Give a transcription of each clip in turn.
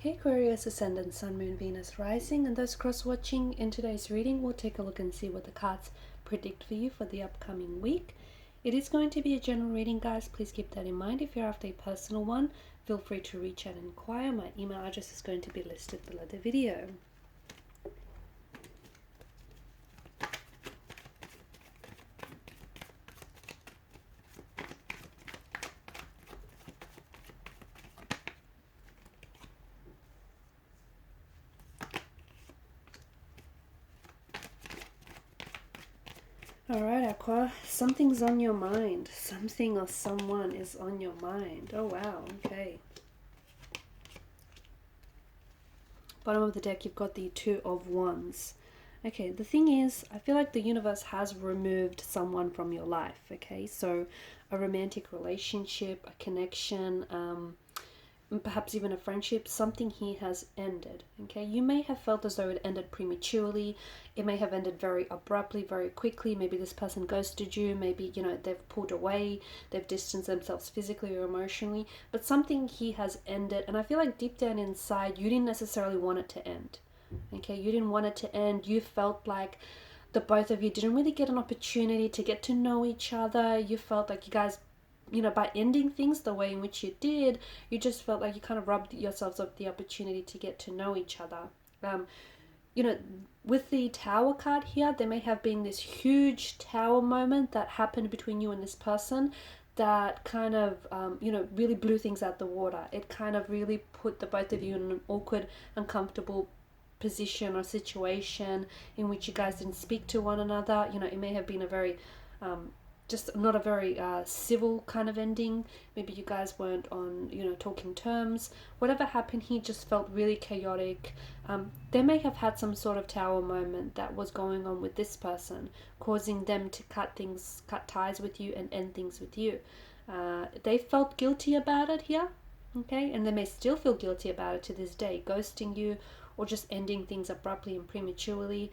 Hey Aquarius, Ascendant, Sun, Moon, Venus, Rising, and those cross-watching. In today's reading, we'll take a look and see what the cards predict for you for the upcoming week. It is going to be a general reading, guys. Please keep that in mind. If you're after a personal one, feel free to reach out and inquire. My email address is going to be listed below the video. Alright, Aqua, something's on your mind. Something or someone is on your mind. Oh wow, okay. Bottom of the deck, you've got the Two of Wands. Okay, the thing is, I feel like the universe has removed someone from your life, okay? So a romantic relationship, a connection, perhaps even a friendship, something here has ended, okay? You may have felt as though it ended prematurely. It may have ended very abruptly, very quickly. Maybe this person ghosted you. Maybe, they've pulled away. They've distanced themselves physically or emotionally. But something here has ended. And I feel like deep down inside, you didn't necessarily want it to end, okay? You didn't want it to end. You felt like the both of you didn't really get an opportunity to get to know each other. You felt like you guys, by ending things the way in which you did, you just felt like you kind of robbed yourselves of the opportunity to get to know each other. With the Tower card here, there may have been this huge Tower moment that happened between you and this person that kind of, really blew things out the water. It kind of really put the both of you in an awkward, uncomfortable position or situation in which you guys didn't speak to one another. It may have been a very just not a very civil kind of ending. Maybe you guys weren't on, talking terms. Whatever happened here just felt really chaotic. They may have had some sort of Tower moment that was going on with this person, causing them to cut ties with you and end things with you. They felt guilty about it here, okay? And they may still feel guilty about it to this day, ghosting you or just ending things abruptly and prematurely.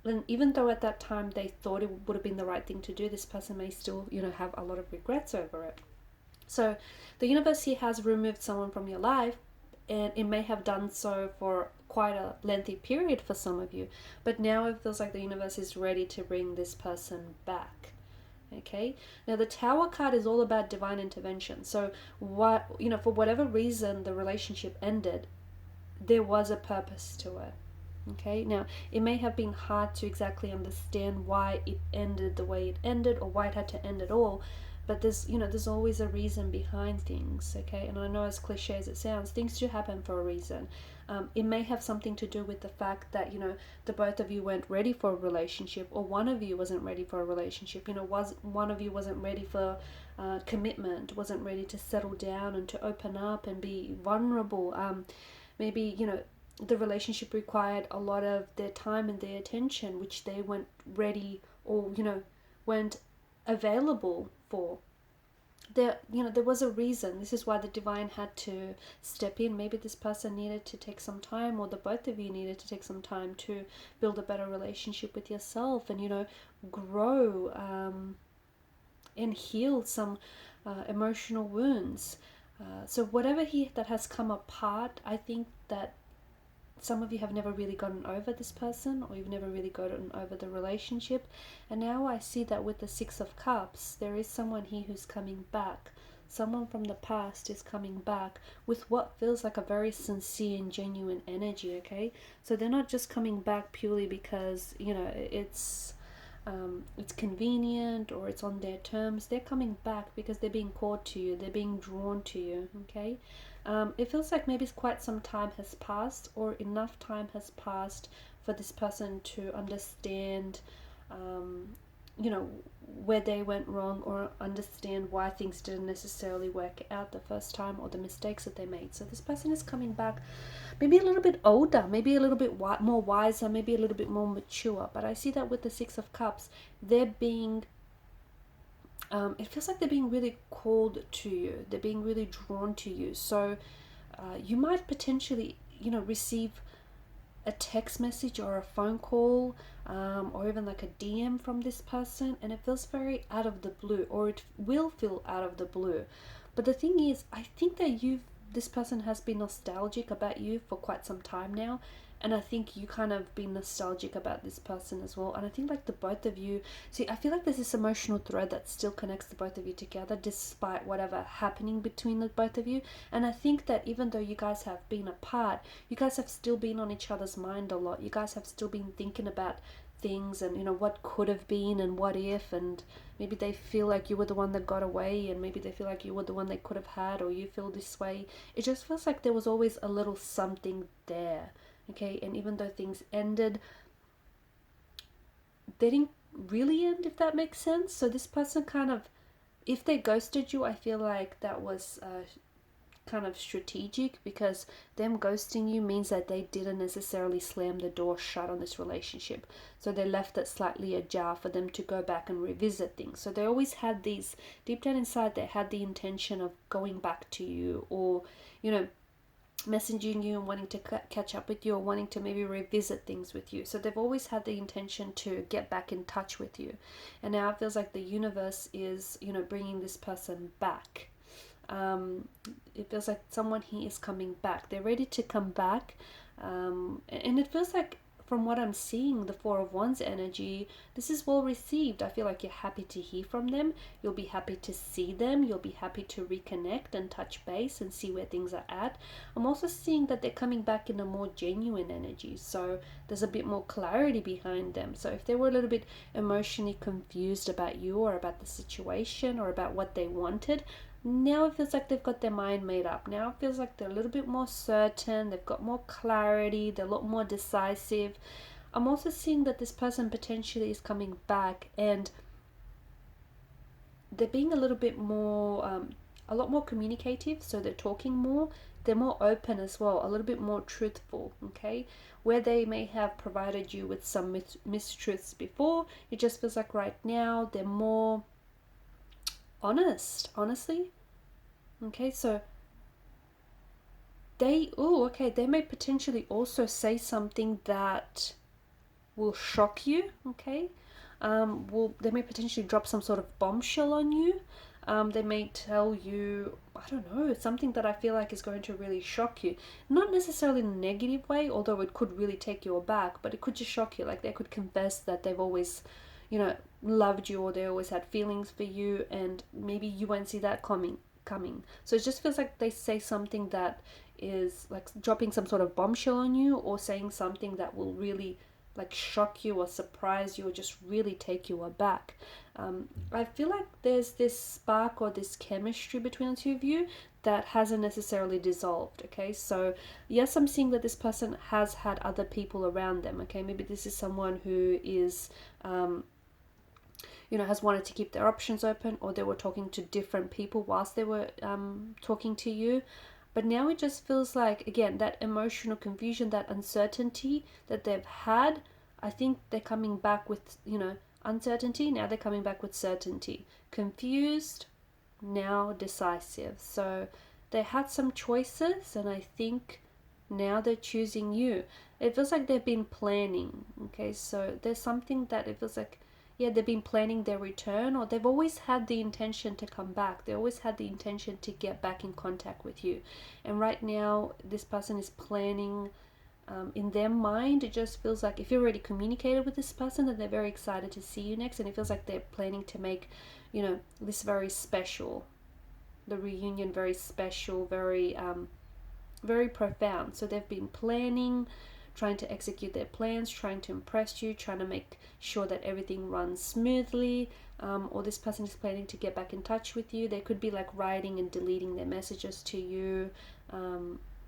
And even though at that time they thought it would have been the right thing to do, this person may still, have a lot of regrets over it. So the universe here has removed someone from your life, and it may have done so for quite a lengthy period for some of you. But now it feels like the universe is ready to bring this person back. Okay, now the Tower card is all about divine intervention. So for whatever reason the relationship ended, there was a purpose to it. Okay, now it may have been hard to exactly understand why it ended the way it ended or why it had to end at all, but there's always a reason behind things, okay? And I know, as cliche as it sounds, things do happen for a reason. It may have something to do with the fact that the both of you weren't ready for a relationship, or one of you wasn't ready for a relationship. One of you wasn't ready for commitment, wasn't ready to settle down and to open up and be vulnerable. Maybe the relationship required a lot of their time and their attention, which they weren't ready or weren't available for. There was a reason. This is why the divine had to step in. Maybe this person needed to take some time, or the both of you needed to take some time to build a better relationship with yourself and grow and heal some emotional wounds. So whatever that has come apart, I think that some of you have never really gotten over this person, or you've never really gotten over the relationship. And now I see that with the Six of Cups, there is someone here who's coming back. Someone from the past is coming back with what feels like a very sincere and genuine energy, okay? So they're not just coming back purely because, it's convenient or it's on their terms. They're coming back because they're being called to you. They're being drawn to you, okay? It feels like maybe quite some time has passed, or enough time has passed for this person to understand, where they went wrong, or understand why things didn't necessarily work out the first time, or the mistakes that they made. So this person is coming back maybe a little bit older, maybe a little bit more wiser, maybe a little bit more mature. But I see that with the Six of Cups, they're being it feels like they're being really called to you. They're being really drawn to you. So you might potentially, receive a text message or a phone call, or even like a DM from this person, and it feels very out of the blue, or it will feel out of the blue. But the thing is, I think that this person has been nostalgic about you for quite some time now, and I think you kind of been nostalgic about this person as well. And I think like the both of you, see, I feel like there's this emotional thread that still connects the both of you together despite whatever happening between the both of you. And I think that even though you guys have been apart, you guys have still been on each other's mind a lot. You guys have still been thinking about things and, you know, what could have been and what if, and maybe they feel like you were the one that got away, and maybe they feel like you were the one they could have had, or you feel this way. It just feels like there was always a little something there. Okay, and even though things ended, they didn't really end, if that makes sense. So this person kind of, if they ghosted you, I feel like that was kind of strategic, because them ghosting you means that they didn't necessarily slam the door shut on this relationship. So they left it slightly ajar for them to go back and revisit things. So they always had these, deep down inside, they had the intention of going back to you, or, you know, messaging you and wanting to catch up with you, or wanting to maybe revisit things with you. So they've always had the intention to get back in touch with you. And now it feels like the universe is, you know, bringing this person back. It feels like someone here is coming back. They're ready to come back. And it feels like, from what I'm seeing, the Four of Wands energy, this is well received. I feel like you're happy to hear from them. You'll be happy to see them. You'll be happy to reconnect and touch base and see where things are at. I'm also seeing that they're coming back in a more genuine energy. So there's a bit more clarity behind them. So if they were a little bit emotionally confused about you, or about the situation, or about what they wanted, now it feels like they've got their mind made up. Now it feels like they're a little bit more certain. They've got more clarity. They're a lot more decisive. I'm also seeing that this person potentially is coming back, and they're being a little bit more, a lot more communicative. So they're talking more. They're more open as well, a little bit more truthful, okay? Where they may have provided you with some mistruths before, it just feels like right now they're more honestly. Okay, so they may potentially also say something that will shock you. Okay, they may potentially drop some sort of bombshell on you. They may tell you, I don't know, something that I feel like is going to really shock you. Not necessarily in a negative way, although it could really take you aback, but it could just shock you. Like they could confess that they've always, you know, loved you, or they always had feelings for you, and maybe you won't see that coming. So it just feels like they say something that is like dropping some sort of bombshell on you, or saying something that will really like shock you or surprise you, or just really take you aback. I feel like there's this spark or this chemistry between the two of you that hasn't necessarily dissolved. Okay, so yes, I'm seeing that this person has had other people around them. Okay, maybe this is someone who is you know, has wanted to keep their options open, or they were talking to different people whilst they were talking to you. But now it just feels like, again, that emotional confusion, that uncertainty that they've had, I think they're coming back with, you know, uncertainty. Now they're coming back with certainty. Confused, now decisive. So they had some choices, and I think now they're choosing you. It feels like they've been planning. Okay, so there's something that it feels like, yeah, they've been planning their return, or they've always had the intention to come back. They always had the intention to get back in contact with you. And right now, this person is planning in their mind. It just feels like if you already communicated with this person, that they're very excited to see you next. And it feels like they're planning to make, you know, this very special, the reunion very special, very, very profound. So they've been planning, trying to execute their plans, trying to impress you, trying to make sure that everything runs smoothly, or this person is planning to get back in touch with you. They could be like writing and deleting their messages to you,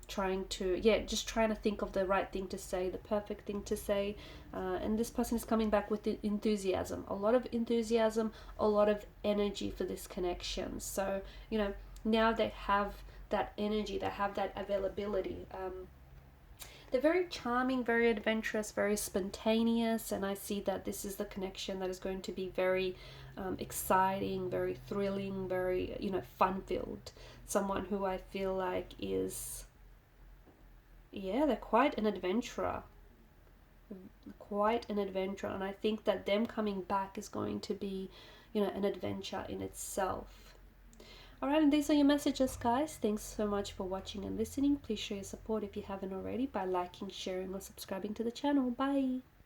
trying to think of the right thing to say, the perfect thing to say, and this person is coming back with enthusiasm, a lot of enthusiasm, a lot of energy for this connection. So, you know, now they have that energy, they have that availability. They're very charming, very adventurous, very spontaneous, and I see that this is the connection that is going to be very exciting, very thrilling, very, you know, fun-filled. Someone who I feel like is, yeah, they're quite an adventurer. And I think that them coming back is going to be, you know, an adventure in itself. Alright, and these are your messages, guys. Thanks so much for watching and listening. Please show your support if you haven't already by liking, sharing, or subscribing to the channel. Bye!